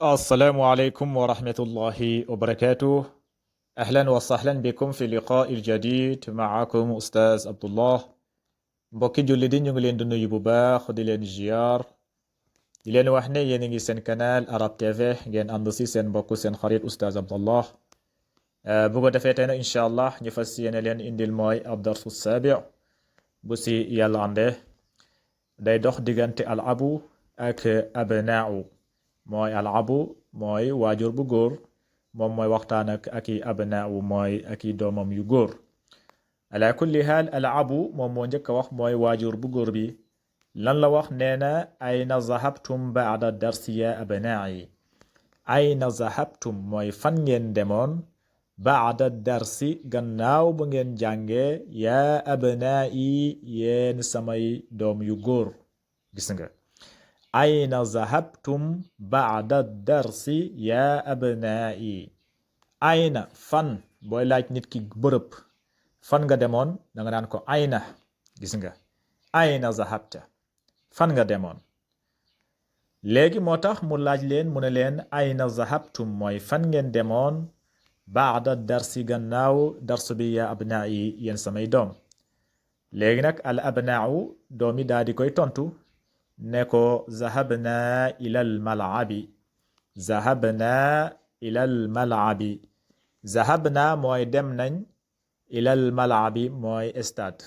السلام عليكم ورحمة الله وبركاته. أهلا وسهلا بكم في اللقاء الجديد معكم أستاذ عبد الله. mbokki julli di ñu ngi leen di nuyu bu baax di leen ziar di leen wax ne yéen a ngi seen canal Arab TV ngeen ànd si seen mbokk seen xarit Oustaz Abdallah. bu ko defee tey nag incha allah ñu fas yéene leen indil mooy ab darsu saabi bu si yàlla àndee day dox diggante al abu ak abnaaw. mooy al abu mooy waajur bu góor moom mooy waxtaan ak i abnaaw mooy ak i doomam yu góor. ala kulli haal al abu moom moo njëkk a wax mooy waajur bu góor bi lan la wax nee na ayna zahabtum baada darsi ya abnaayi. ayna zahabtum mooy fan ngeen demoon baada darsi gannaaw bu ngeen jàngee yaa abnaayi yéen samay doom yu góor. gis nga ayna zahabtum baada darsi yaa abnaayi. ayna fan booy laaj nit ki bërëb fan nga demoon da nga naan ko ayna. gis nga ayna zahabta fan nga demoon. léegi moo tax mu laaj leen mu ne leen ayna zahabtum mooy fan ngeen demoon baada darsi gannaaw darsu bi yaa abnaayi yéen samay doom. léegi nag al abnaaw doom yi daal di koy tontu ne ko zahabna ilal malabi. zahabna ilal malabi. zahabna mooy dem nañ ilal malabi mooy stade.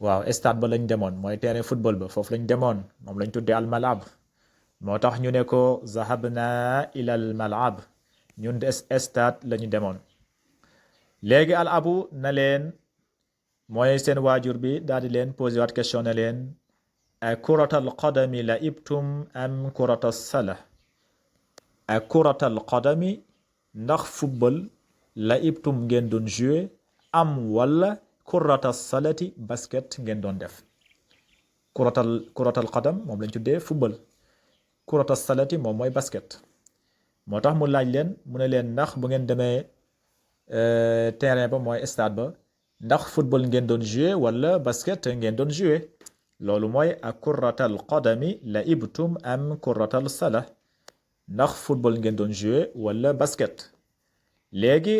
waaw stade ba lañ demoon mooy terrain football ba foofu lañ demoon moom lañ tuddee al malab. moo tax ñu ne ko zahabna ilal malab ñun de stade lañu demoon. léegi al abu na leen mooy seen waajur bi daal di leen posé waat question ne leen kuratal qadami la ibtum am kuratal sala. kuratal qadami ndax football la ibtum ngeen doon joué am wala kuratal salati basket ngeen doon def. kuratal qadam moom lañ tuddee football. kuratal salati moom mooy basket. moo tax mu laaj leen mu ne leen ndax bu ngeen demee terrain ba mooy stade ba ndax football ngeen doon joué wala basket ngeen doon joué. loolu mooy ak kuratal qadami la ibtum am kuratal sala ndax football ngeen doon joué wala basket. léegi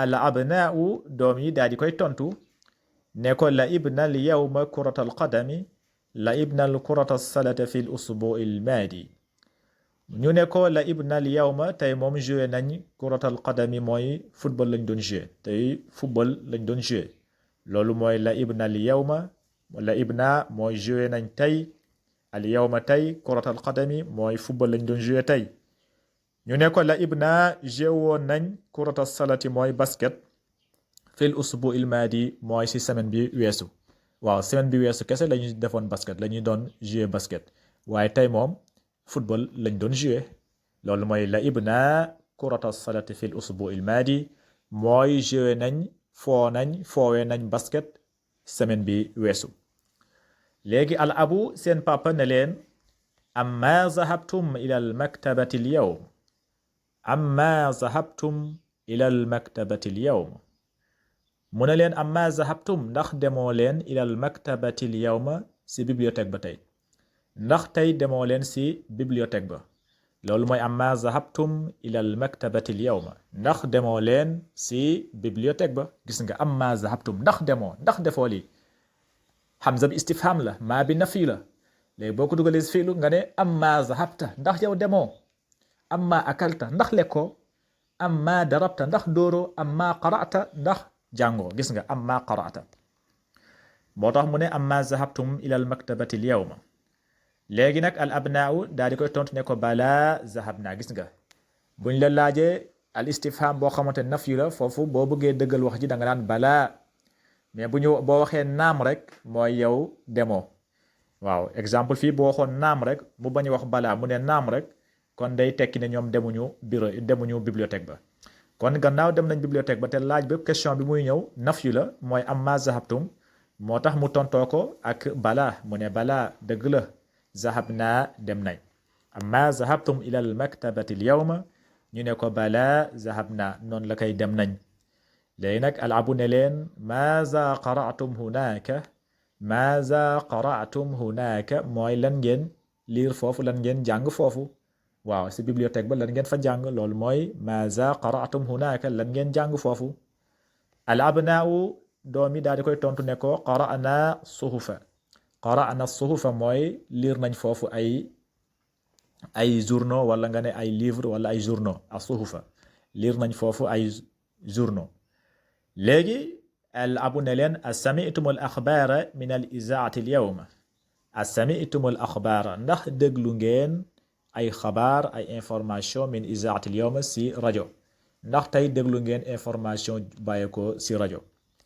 al abnaau doom yi daal di koy tontu ne ko la ibna al yawma kuratal qadami la ibna al kuratal salata fi l usbuu il maadi. ñu ne ko la ibna al yawma tey moom joué nañ kuratal qadami mooy football lañ doon joué tey football lañ doon joué. loolu mooy la ibna al yawma wala ibna mooy joué nañ tey al yawma tey kuratal qadami mooy football lañ doon joué tey. ñu ne ko la ibna joué woon nañ kuratal salati mooy basket fil usbu il maadi mooy si semaine bi weesu. waaw semaine bi weesu kese la ñuy defoon basket la ñuy doon joué basket waaye tey moom football lañ doon joué. loolu mooy la ibna kuratal salati fil usbu il maadi mooy joué nañ foowee nañ basket semaine bi weesu. léegi al abu seen papa ne leen amma zahabtum ila al maktabati al yawm. amma zahabtum ila al maktabati al yawm. mu ne leen amma zahabtum ndax demoo leen ila al maktabati al yawma si bibliothèque ba tey. ndax tey demoo leen si bibliothèque ba. loolu mooy amma zahabtum ila al maktabati al yawma ndax demoo leen si bibliothèque ba. gis nga amma zahabtum ndax demoo ndax defoo lii. hamza bi istifham la maa bi nafi la. léegi boo ko dugalee si fiilu nga ne amma zahabta ndax yow demoo. amma akalta ndax lekkoo. amma darabta ndax dóoroo. amma qara'ta ndax jàngoo. gis nga amma qara'ta. moo tax mu ne amma zahabtum ila al maktabati al yawma. léegi nag al abnaaw daal di koy tontu ne ko balaa zahabna. gis nga buñ la laajee al istifham boo xamante nafi la foofu boo bëggee dëggal wax ji da nga naan balaa. mais boo waxee naam rek mooy yow demoo. waaw exemple fii boo waxoon naam rek mu bañ wax balaa mu ne naam rek kon day tekki ne ñoom demuñu bibliothèque ba. kon gannaaw dem nañ bibliothèque ba te laaj ba question bi muy ñëw nafyu la mooy amma zahabtum moo tax mu tontoo ko ak balaa mu ne balaa dëgg la zahabna dem nañ. amma zahabtum ila al maktabati al yawma ñu ne ko balaa zahabna noonu la koy dem nañ. léegi nag al abu ne leen maaza qara'tum hunaaka maaza qara'tum hunaaka mooy lan ngeen liir foofu lan ngeen jàng foofu. waaw si bibliothèque ba lan ngeen fa jàng loolu mooy maza qara'tum hunaka lan ngeen jàng foofu. al abnaau doom yi daal di koy tontu ne ko qara'na suhufa. qara'na suhufa mooy liir nañ foofu ay journaux wala nga ne ay livre wala ay journaux a suhufa liir nañ foofu ay journaux. léegi al abu ne leen asami'tum al axbaara min al izaati al yawma asami'tum al axbaara ndax déglu ngeen ay xabaar ay information min izaati al yawma si rajo ndax tey déglu ngeen information bàyyi ko si rajo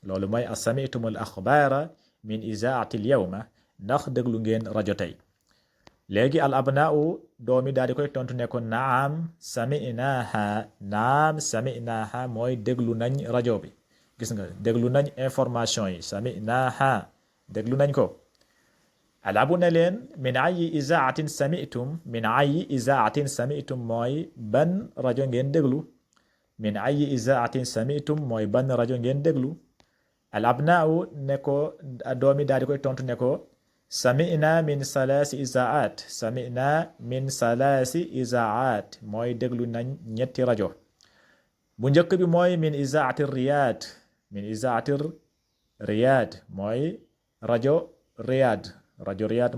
loolu mooy asami'tum al axbaara min izaati al yawma ndax déglu ngeen rajo tey. léegi al abnaau doomi daal di koy tontu ne ko naam sami'naha mooy déglu nañ rajo bi gis nga déglu nañ information yi sami'naha déglu nañ ko. al abu ne leen min ayyi izaatin sami'tum mooy ban rajo ngeen déglu min ayyi izaatin sami'tum mooy ban rajo ngeen déglu. al abnaau ne ko doomi daal di koy tontu ne ko sami'na min salaasi izaat mooy déglu nañ ñetti rajo. bu njëkk bi mooy min izaati Riyad mooy rajo Riyad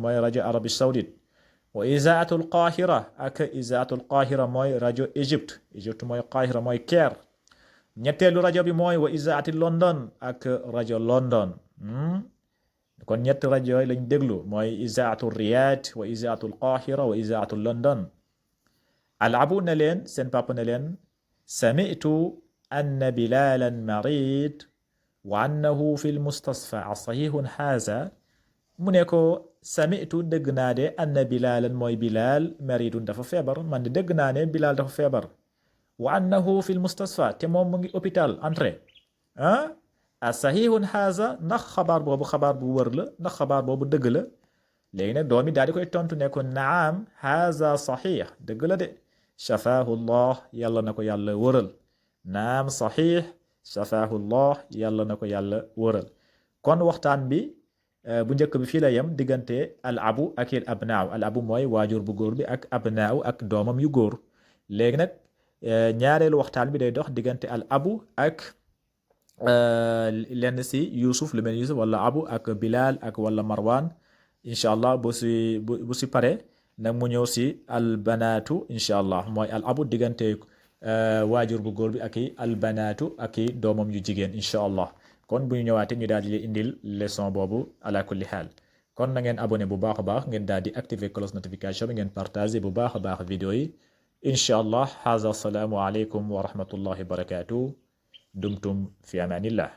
mooy rajo Arabie Saoudite. wa izaatul Qahira ak izaatul Qahira mooy rajo Égypte mooy Qahira mooy Caire. ñetteelu rajo bi mooy wa izaati London ak rajo London. kon ñetti rajo yooyu lañ déglu mooy izaatu Riyad wa izaatu Qahira wa izaatu London. al abu ne leen seen papa ne leen sami'tu anna Bilalan marid wa annahu fi lmustasfa asahihun haza mu ne ko sami'tu dégg naa de anna Bilalan mooy Bilal maridun dafa feebar man de dégg naa ne Bilal dafa feebar wa annahu fi lmustasfa te moom mu ngi hôpital entré asahihun haza ndax xabaar boobu xabaar bu wër la ndax xabaar boobu dëgg la. léegi nag doomi daal di koy tontu ne ko naam haza sahih dëgg la de shafaahu llah yàlla na ko yàlla wëral naam sahih shafaahu llah yàlla na ko yàlla wëral. kon waxtaan bi bu njëkk bi fii la yem diggante al abu ak al abnaaw. al abu mooy waajur bu góor bi ak abnaaw ak doomam yu góor. léegi nag ñaareelu waxtaan bi day dox diggante al abu ak lenn si Yusuf lu mel Yusuf wala abu ak Bilal ak wala Marwan incha allah bu si pare nag mu ñëw si al banaatu incha allah mooy al abu diggante waajur bu góor bi ak i al banaatu ak i doomam yu jigéen incha allah. kon bu ñu ñëwaatee ñu daal di indil leçon boobu ala kulli xaal. kon na ngeen abonné bu baax a baax ngeen daal di activer cloche notification bi ngeen partagé bu baax a baax vidéo yi incha allah. haza salaamu aleykum wa rahmatullahi wa barakatuh. dumtum fi amanillah.